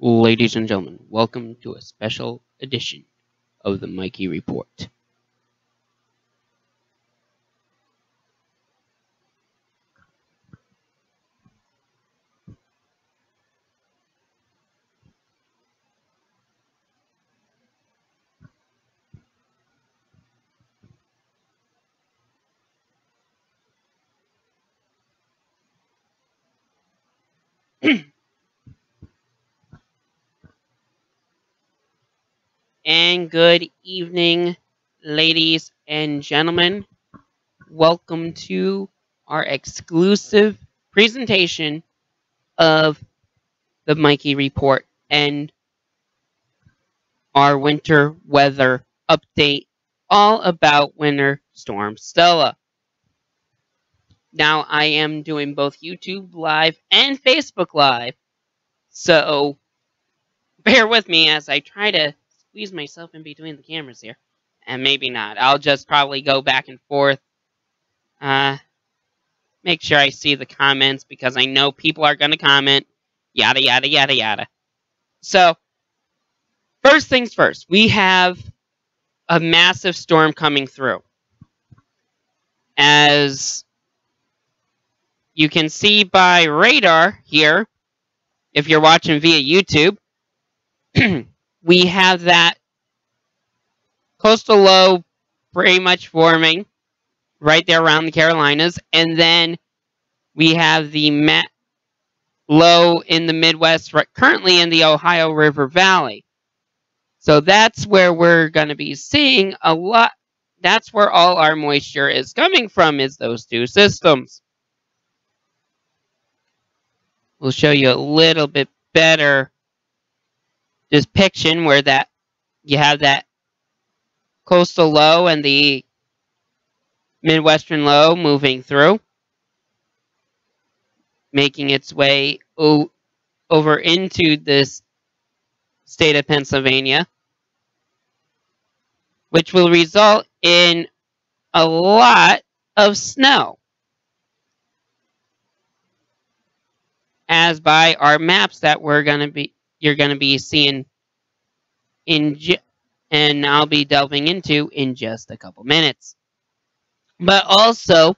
Ladies and gentlemen, welcome to a special edition of the Mikey Report. And good evening, ladies and gentlemen. Welcome to our exclusive presentation of the Mikey Report and our winter weather update, all about Winter Storm Stella. Now, I am doing both YouTube Live and Facebook Live, so bear with me as I try to squeeze myself in between the cameras here. And maybe not. I'll just probably go back and forth. Make sure I see the comments because I know people are going to comment. Yada, yada, yada, yada. So, first things first. We have a massive storm coming through. As you can see by radar here, if you're watching via YouTube, we have that coastal low pretty much forming right there around the Carolinas. And then we have the low in the Midwest, currently in the Ohio River Valley. So that's where we're going to be seeing a lot. That's where all our moisture is coming from, is those two systems. We'll show you a little bit better depiction where that you have that coastal low and the Midwestern low moving through, making its way over into this state of Pennsylvania, which will result in a lot of snow. As by our maps that you're going to be seeing and I'll be delving into in just a couple minutes. But also,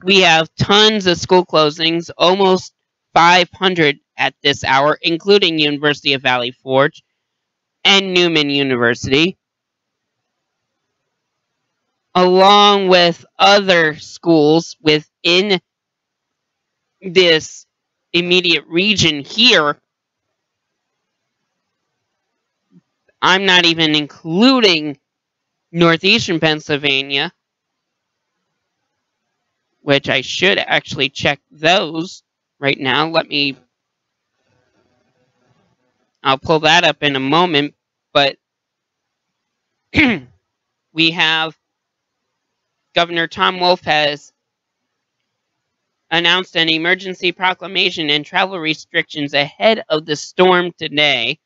we have tons of school closings, almost 500 at this hour, including University of Valley Forge and Newman University, along with other schools within this immediate region here. I'm not even including northeastern Pennsylvania, which I should actually check those right now. I'll pull that up in a moment, but we have Governor Tom Wolf has announced an emergency proclamation and travel restrictions ahead of the storm today.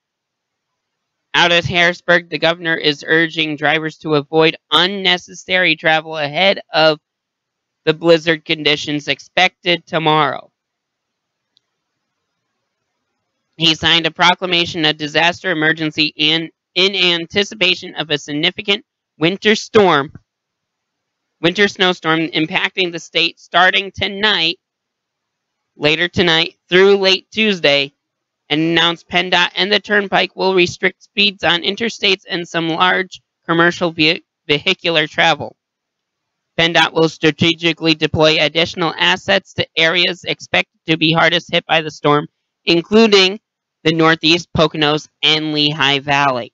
Out of Harrisburg, the governor is urging drivers to avoid unnecessary travel ahead of the blizzard conditions expected tomorrow. He signed a proclamation of disaster emergency in anticipation of a significant winter snowstorm impacting the state starting later tonight through late Tuesday, and announced PennDOT and the Turnpike will restrict speeds on interstates and some large commercial vehicular travel. PennDOT will strategically deploy additional assets to areas expected to be hardest hit by the storm, including the Northeast, Poconos, and Lehigh Valley.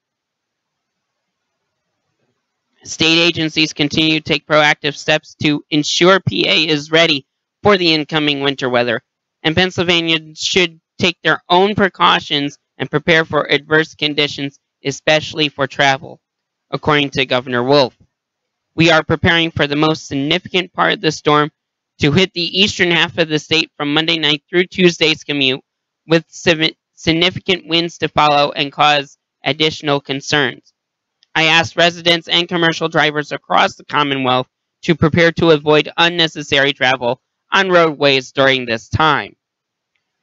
State agencies continue to take proactive steps to ensure PA is ready for the incoming winter weather, and Pennsylvania should take their own precautions and prepare for adverse conditions, especially for travel, according to Governor Wolf. We are preparing for the most significant part of the storm to hit the eastern half of the state from Monday night through Tuesday's commute, with significant winds to follow and cause additional concerns. I asked residents and commercial drivers across the Commonwealth to prepare to avoid unnecessary travel on roadways during this time.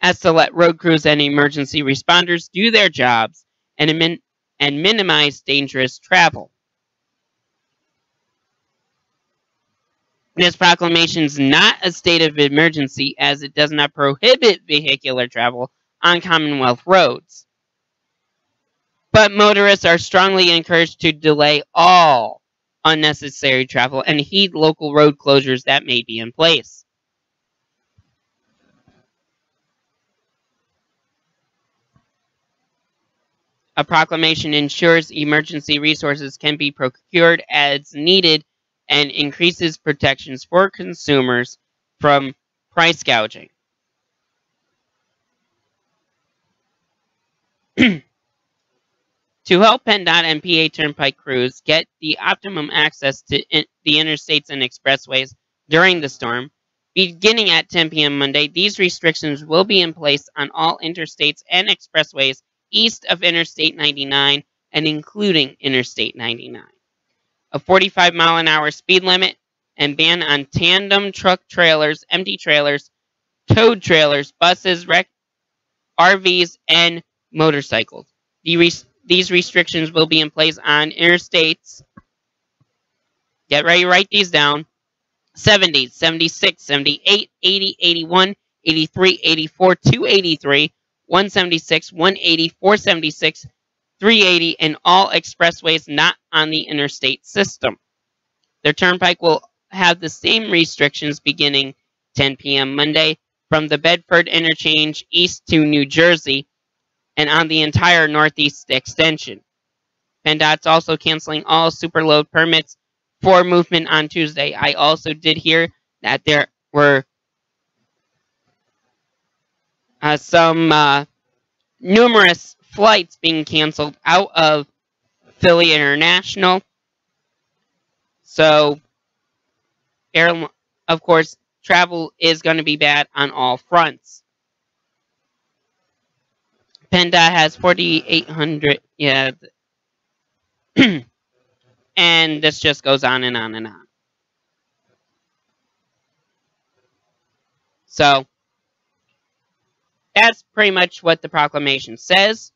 as to let road crews and emergency responders do their jobs and minimize dangerous travel. This proclamation is not a state of emergency, as it does not prohibit vehicular travel on Commonwealth roads. But motorists are strongly encouraged to delay all unnecessary travel and heed local road closures that may be in place. A proclamation ensures emergency resources can be procured as needed and increases protections for consumers from price gouging. To help PennDOT and PA Turnpike crews get the optimum access to the interstates and expressways during the storm, beginning at 10 p.m. Monday, these restrictions will be in place on all interstates and expressways east of Interstate 99 and including Interstate 99. A 45-mile-an-hour speed limit and ban on tandem truck trailers, empty trailers, towed trailers, buses, RVs, and motorcycles. These restrictions will be in place on interstates. Get ready to write these down. 70, 76, 78, 80, 81, 83, 84, 283, 176, 180, 476, 380, and all expressways not on the interstate system. The turnpike will have the same restrictions beginning 10 p.m. Monday from the Bedford interchange east to New Jersey and on the entire northeast extension. PennDOT's also canceling all superload permits for movement on Tuesday. I also did hear that there were some numerous flights being canceled out of Philly International. So, of course, travel is going to be bad on all fronts. PennDOT has 4,800, and this just goes on and on and on. So, that's pretty much what the proclamation says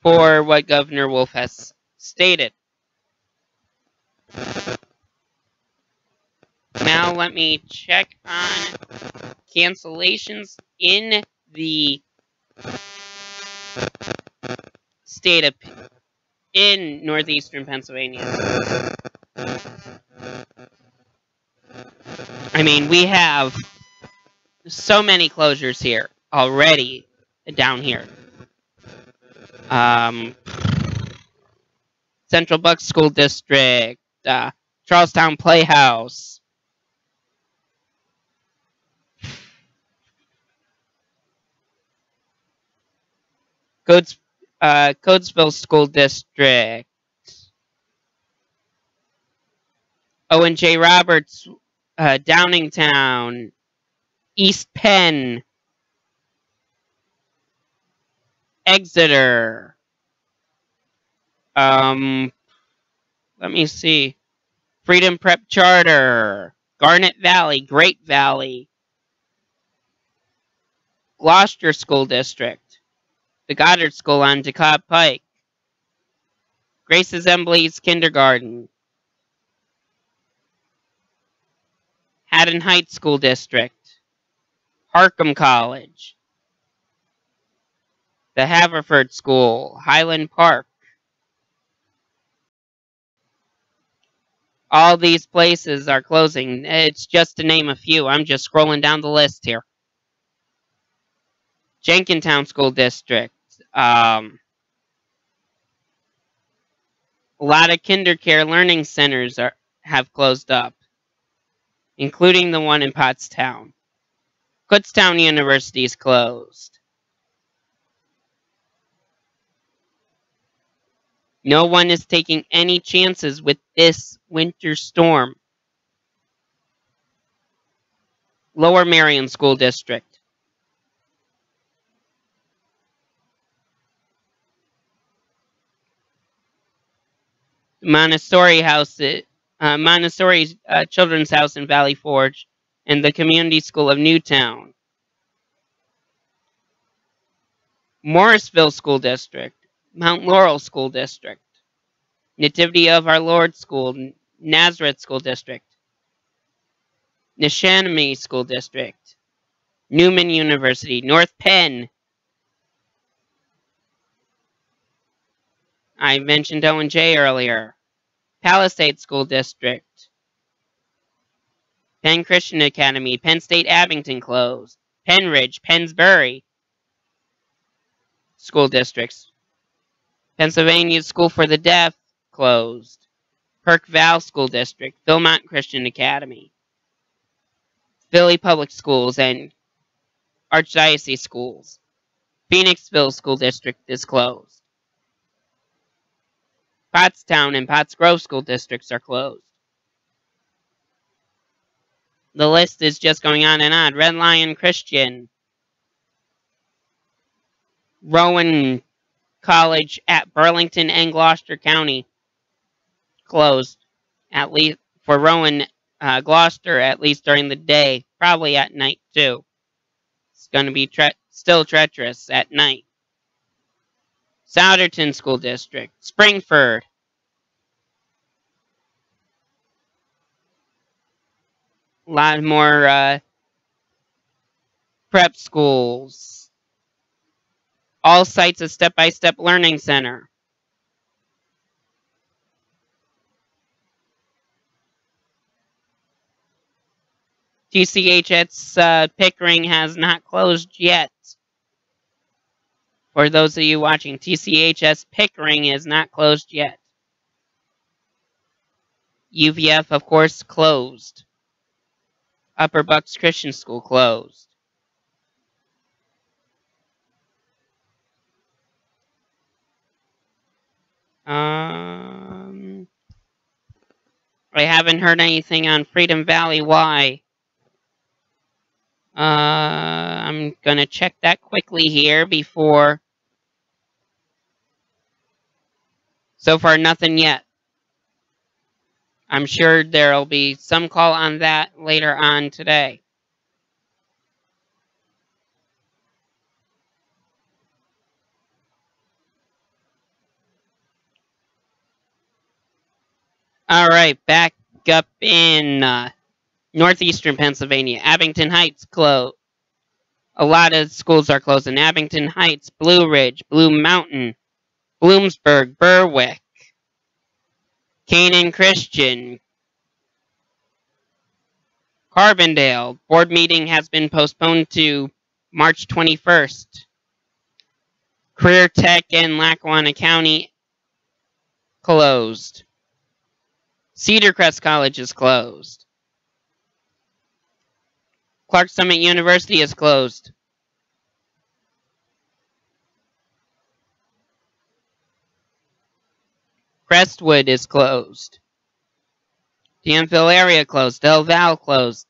for what Governor Wolf has stated. Now let me check on cancellations in the state of in northeastern Pennsylvania. I mean, we have so many closures here already down here. Central Bucks School District, Charlestown Playhouse, Coatesville School District, Owen J. Roberts, Downingtown, East Penn, Exeter. Let me see. Freedom Prep Charter, Garnet Valley, Great Valley, Gloucester School District, the Goddard School on DeKalb Pike, Grace Assembly's Kindergarten, Haddon Heights School District, Harcum College, the Haverford School, Highland Park. All these places are closing. It's just to name a few. I'm just scrolling down the list here. Jenkintown School District. A lot of KinderCare learning centers have closed up, including the one in Pottstown. Kutztown University is closed. No one is taking any chances with this winter storm. Lower Merion School District. Montessori House Montessori Children's House in Valley Forge, and the Community School of Newtown. Morrisville School District, Mount Laurel School District, Nativity of Our Lord School, Nazareth School District, Neshannochie School District, Newman University, North Penn. I mentioned O&J earlier. Palisade School District, Penn Christian Academy, Penn State Abington closed, Penridge, Pennsbury School Districts, Pennsylvania School for the Deaf closed, Perk Val School District, Philmont Christian Academy, Philly Public Schools, and Archdiocese Schools. Phoenixville School District is closed. Pottstown and Pottsgrove School Districts are closed. The list is just going on and on. Red Lion Christian, Rowan College at Burlington and Gloucester County closed, at least for Rowan, Gloucester, at least during the day, probably at night too. It's going to be still treacherous at night. Souderton School District, Springford, a lot more prep schools. All sites a step-by-step learning center. TCHS Pickering has not closed yet. For those of you watching, TCHS Pickering is not closed yet. UVF, of course, closed. Upper Bucks Christian School closed. I haven't heard anything on Freedom Valley. Why? I'm gonna check that quickly here before. So far, nothing yet. I'm sure there'll be some call on that later on today. All right, back up in northeastern Pennsylvania. Abington Heights closed. A lot of schools are closed in Abington Heights, Blue Ridge, Blue Mountain, Bloomsburg, Berwick, Canaan Christian, Carbondale. Board meeting has been postponed to March 21st. Career Tech in Lackawanna County closed. Cedar Crest College is closed. Clark Summit University is closed. Crestwood is closed. Danville area closed. Del Val closed.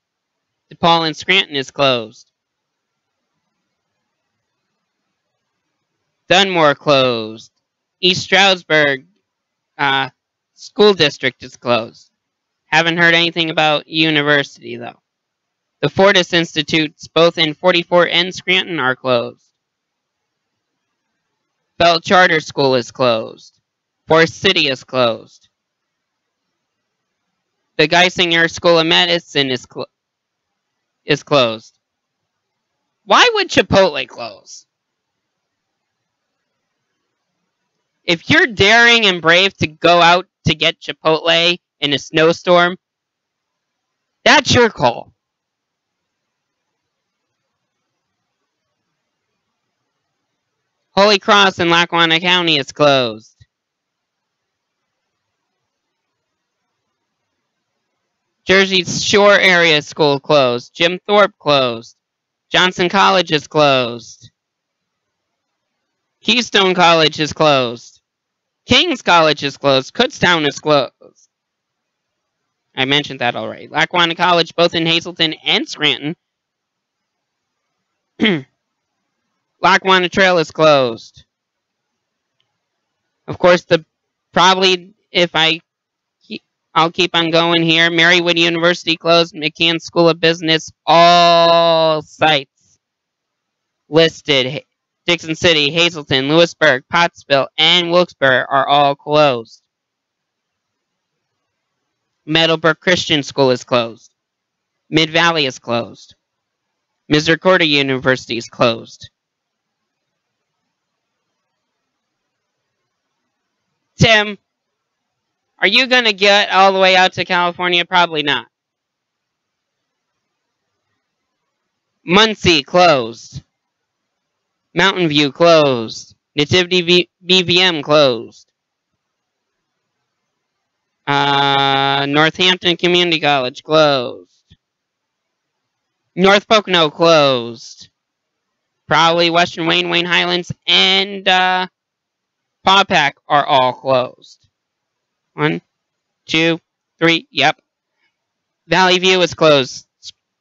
DePaul and Scranton is closed. Dunmore closed. East Stroudsburg School District is closed. Haven't heard anything about University, though. The Fortis Institutes, both in 44 and Scranton, are closed. Bell Charter School is closed. Forest City is closed. The Geisinger School of Medicine is closed. Why would Chipotle close? If you're daring and brave to go out to get Chipotle in a snowstorm, that's your call. Holy Cross in Lackawanna County is closed. Jersey Shore area school closed. Jim Thorpe closed. Johnson College is closed. Keystone College is closed. King's College is closed. Kutztown is closed. I mentioned that already. Lackawanna College, both in Hazleton and Scranton. Lackawanna Trail is closed. Of course, if I I'll keep on going here. Marywood University closed. McCann School of Business. All sites listed. Dixon City, Hazleton, Lewisburg, Pottsville, and Wilkes-Barre are all closed. Meadowbrook Christian School is closed. Mid-Valley is closed. Misericordia University is closed. Tim, are you going to get all the way out to California? Probably not. Muncie closed. Mountain View closed. Nativity BVM closed. Northampton Community College closed. North Pocono closed. Probably Western Wayne Highlands, and Paupack are all closed. 1, 2, 3, yep. Valley View is closed.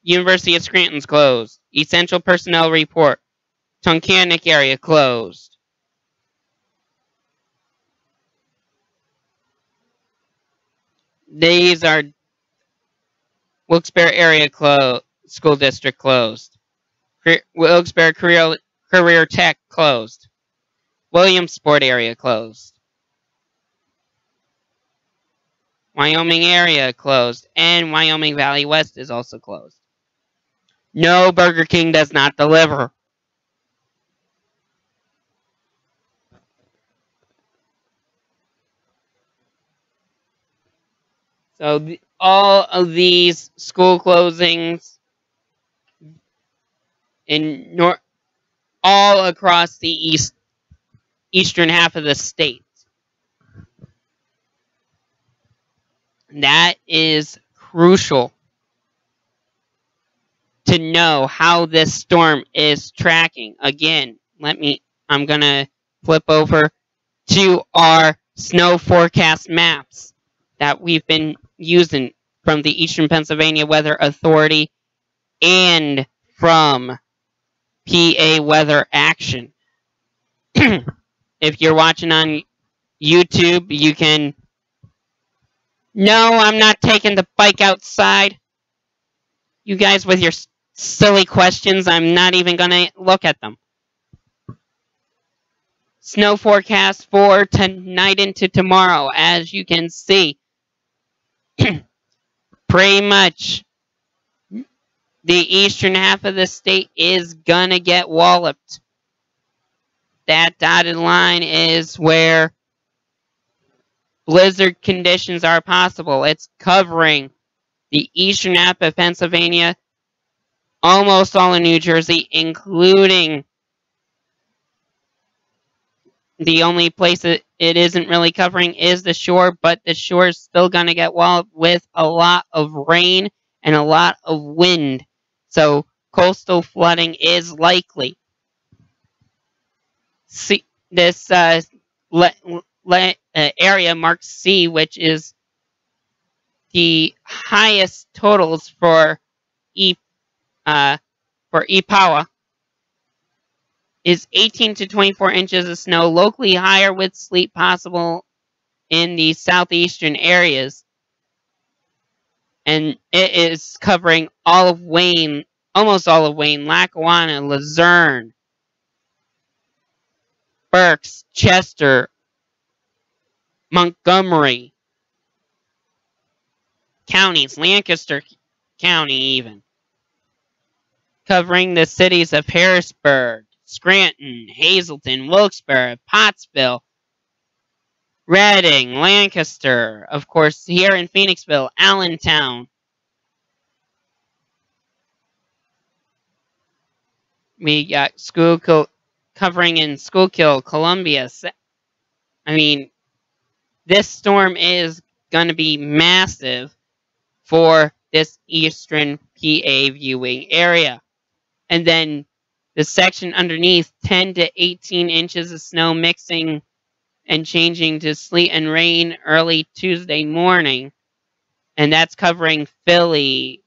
University of Scranton's closed. Essential Personnel Report. Tunkhannock area closed. These are Wilkes-Barre area school district closed. Wilkes-Barre Career Tech closed. Williamsport area closed. Wyoming area closed. And Wyoming Valley West is also closed. No, Burger King does not deliver. So all of these school closings in all across the eastern half of the state. That is crucial to know how this storm is tracking. Again, I'm going to flip over to our snow forecast maps that we've been using from the Eastern Pennsylvania Weather Authority and from PA Weather Action. If you're watching on YouTube, you can... No, I'm not taking the bike outside. You guys with your silly questions, I'm not even going to look at them. Snow forecast for tonight into tomorrow, as you can see. Pretty much the eastern half of the state is gonna get walloped. That dotted line is where blizzard conditions are possible. It's covering the eastern half of Pennsylvania, almost all of New Jersey, including the only place that it isn't really covering is the shore, but the shore is still going to get walloped with a lot of rain and a lot of wind. So coastal flooding is likely. See, this area marked C, which is the highest totals for Ipawa, is 18 to 24 inches of snow, locally higher with sleet possible in the southeastern areas. And it is covering all of Wayne, almost all of Wayne, Lackawanna, Luzerne, Berks, Chester, Montgomery counties, Lancaster County even. Covering the cities of Harrisburg, Scranton, Hazleton, Wilkes-Barre, Pottsville, Reading, Lancaster, of course, here in Phoenixville, Allentown. We got covering in Schuylkill, Columbia. I mean, this storm is going to be massive for this eastern PA viewing area. And then the section underneath, 10 to 18 inches of snow mixing and changing to sleet and rain early Tuesday morning. And that's covering Philly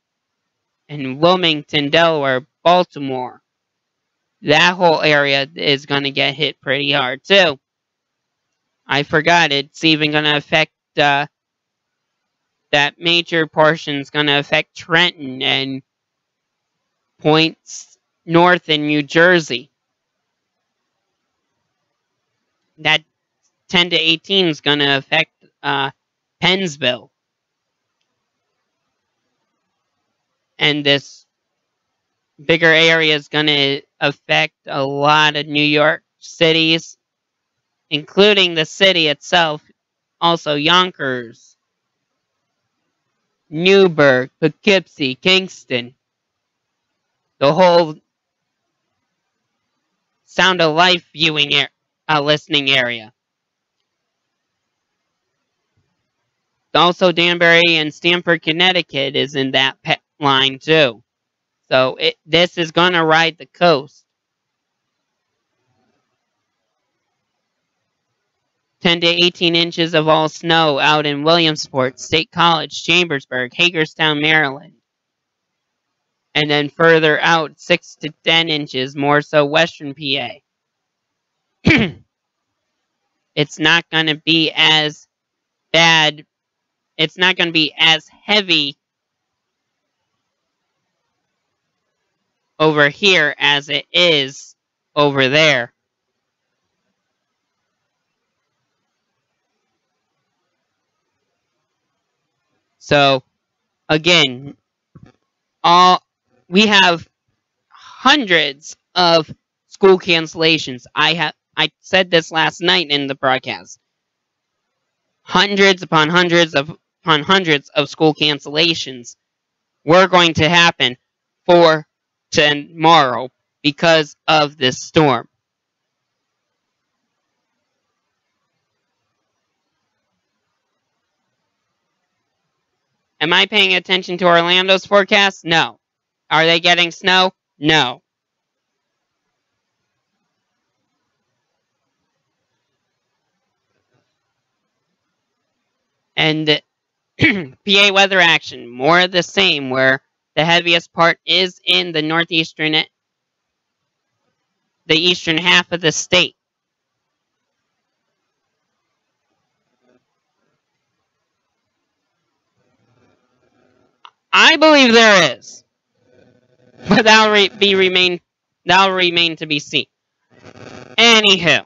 and Wilmington, Delaware, Baltimore. That whole area is going to get hit pretty hard too. I forgot, it's even going to affect that major portion is going to affect Trenton and points north in New Jersey. That 10 to 18 is going to affect Pennsville. And this bigger area is going to affect a lot of New York cities, including the city itself, also Yonkers, Newburgh, Poughkeepsie, Kingston, the whole Sound of Life listening area. Also, Danbury and Stamford, Connecticut is in that line too. So this is going to ride the coast. 10 to 18 inches of all snow out in Williamsport, State College, Chambersburg, Hagerstown, Maryland. And then further out, 6 to 10 inches, more so western PA. It's not going to be as bad. It's not going to be as heavy over here as it is over there. So, again, we have hundreds of school cancellations. I said this last night in the broadcast. Hundreds upon hundreds of school cancellations were going to happen for tomorrow because of this storm. Am I paying attention to Orlando's forecast? No. Are they getting snow? No. And PA weather action, more of the same, where the heaviest part is in the the eastern half of the state. I believe there is, but that'll remain to be seen. Anywho,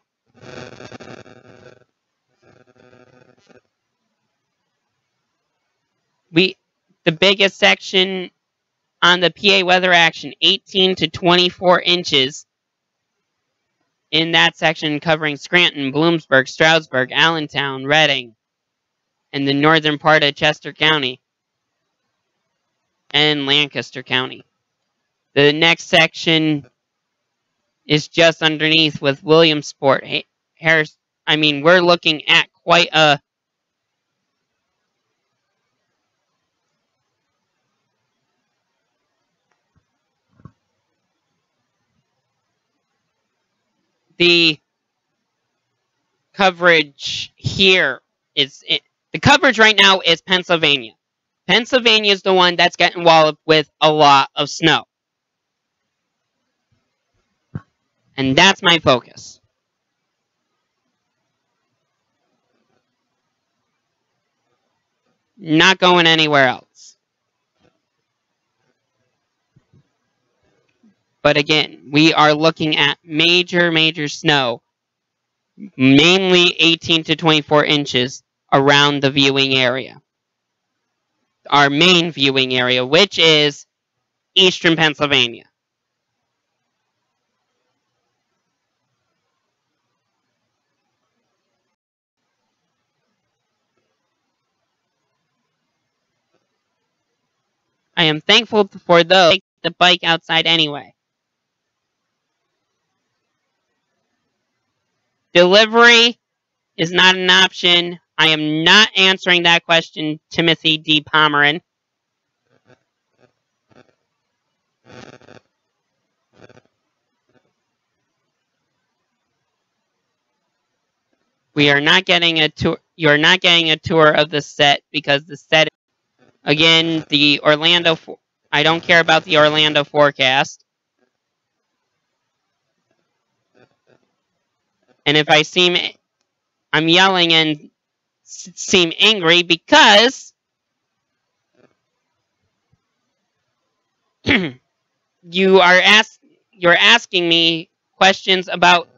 the biggest section on the PA weather action, 18 to 24 inches. In that section, covering Scranton, Bloomsburg, Stroudsburg, Allentown, Reading, and the northern part of Chester County and Lancaster County. The next section is just underneath with Williamsport. We're looking at quite a the coverage here the coverage right now is Pennsylvania. Pennsylvania is the one that's getting walloped with a lot of snow. And that's my focus. Not going anywhere else. But again, we are looking at major snow, mainly 18 to 24 inches around the viewing area. Our main viewing area, which is eastern Pennsylvania. I am thankful for those who take the bike outside anyway. Delivery is not an option. I am not answering that question, Timothy D. Pomeran. We are not getting a tour. You are not getting a tour of the set because the set. Again, the Orlando. I don't care about the Orlando forecast. And if I'm yelling and seem angry because you're asking me questions about,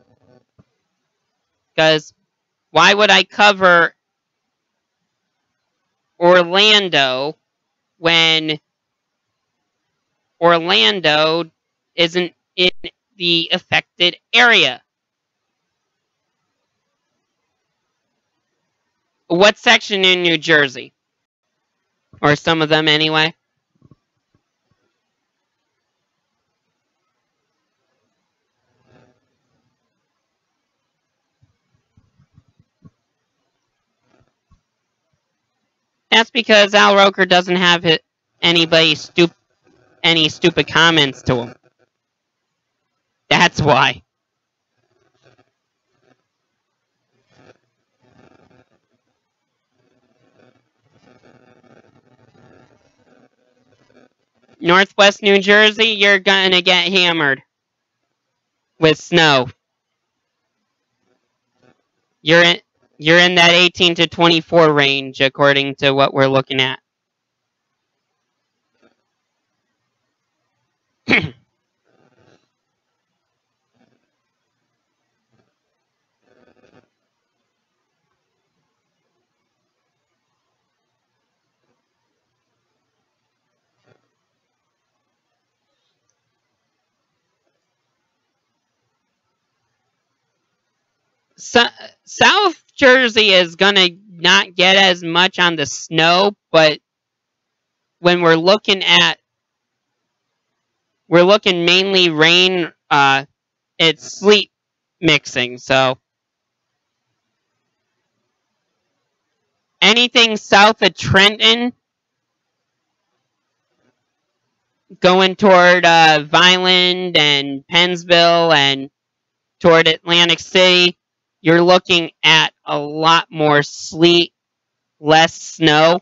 because why would I cover Orlando when Orlando isn't in the affected area? What section in New Jersey? Or some of them anyway? That's because Al Roker doesn't have any stupid comments to him. That's why. Northwest New Jersey, you're gonna get hammered with snow. You're in that 18 to 24 range according to what we're looking at. South Jersey is gonna not get as much on the snow, but when we're looking mainly rain, it's sleet mixing. So anything south of Trenton, going toward Vineland and Pennsville and toward Atlantic City, you're looking at a lot more sleet, less snow.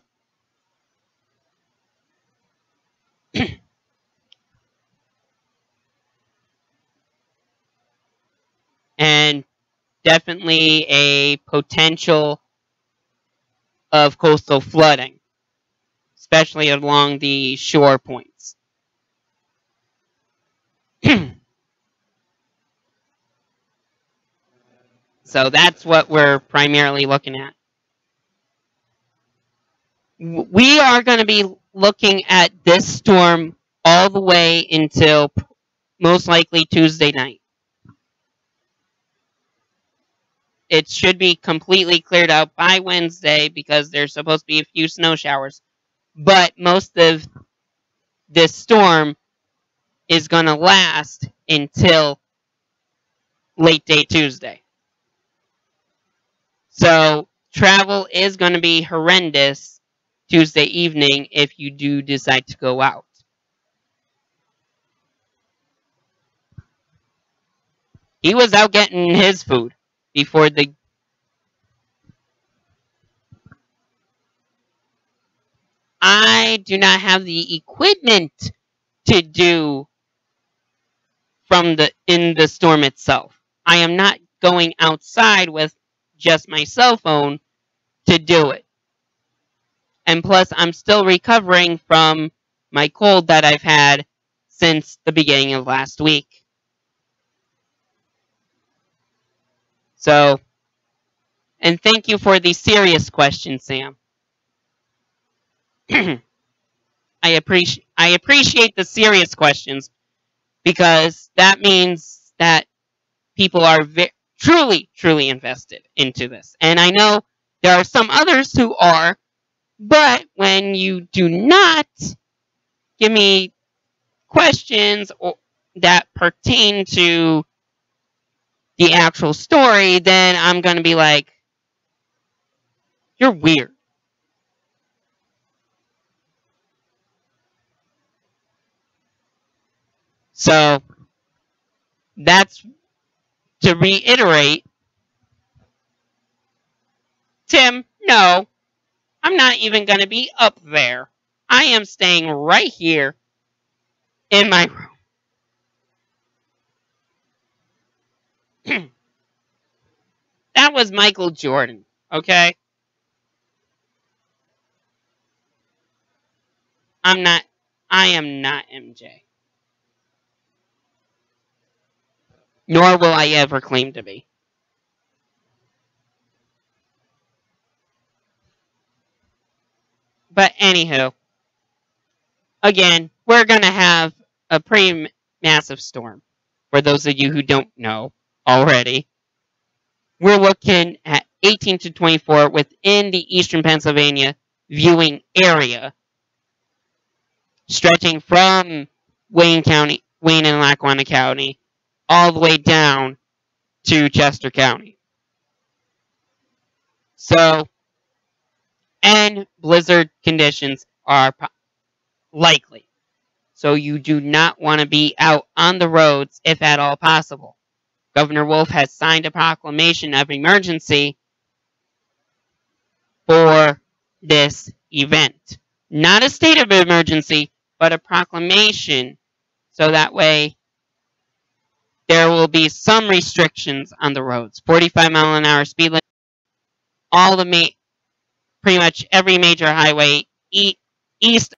And definitely a potential of coastal flooding, especially along the shore points. So that's what we're primarily looking at. We are going to be looking at this storm all the way until most likely Tuesday night. It should be completely cleared out by Wednesday because there's supposed to be a few snow showers. But most of this storm is going to last until late day Tuesday. So travel is going to be horrendous Tuesday evening if you do decide to go out. He was out getting his food before the... I do not have the equipment to do in the storm itself. I am not going outside with just my cell phone to do it. And plus, I'm still recovering from my cold that I've had since the beginning of last week. So, and thank you for the serious question, Sam. I appreciate the serious questions because that means that people are truly invested into this. And I know there are some others who are, but when you do not give me questions that pertain to the actual story, then I'm going to be like, you're weird. So, that's to reiterate, Tim, no, I'm not even going to be up there. I am staying right here in my room. That was Michael Jordan, okay? I'm not I am not MJ. Nor will I ever claim to be. But anywho, again, we're going to have a pretty massive storm. For those of you who don't know already, we're looking at 18 to 24 within the eastern Pennsylvania viewing area, stretching from Wayne and Lackawanna County, all the way down to Chester County. So, and blizzard conditions are likely. So you do not want to be out on the roads if at all possible. Governor Wolf has signed a proclamation of emergency for this event. Not a state of emergency, but a proclamation. So that way there will be some restrictions on the roads. 45-mile-an-hour speed limit. All the pretty much every major highway east.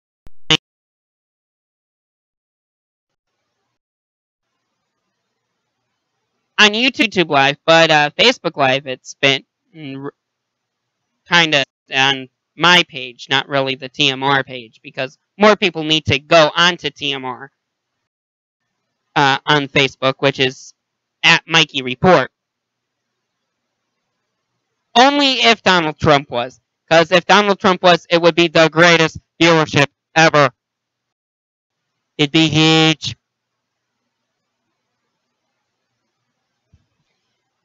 On YouTube Live, but Facebook Live, it's been kind of on my page, not really the TMR page, because more people need to go onto TMR on Facebook, which is at Mikey Report. Only if Donald Trump was. Because if Donald Trump was, it would be the greatest viewership ever. It'd be huge.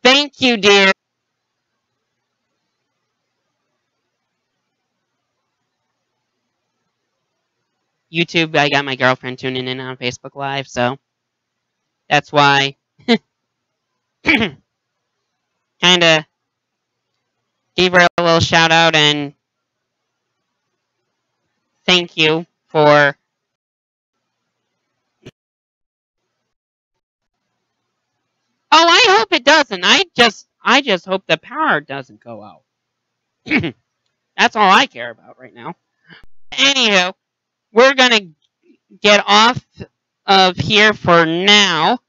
Thank you, dear. YouTube, I got my girlfriend tuning in on Facebook Live, so that's why. Kinda gave her a little shout out and thank you for Oh, I hope it doesn't. I just hope the power doesn't go out. That's all I care about right now. Anyhow, we're gonna get off of here for now.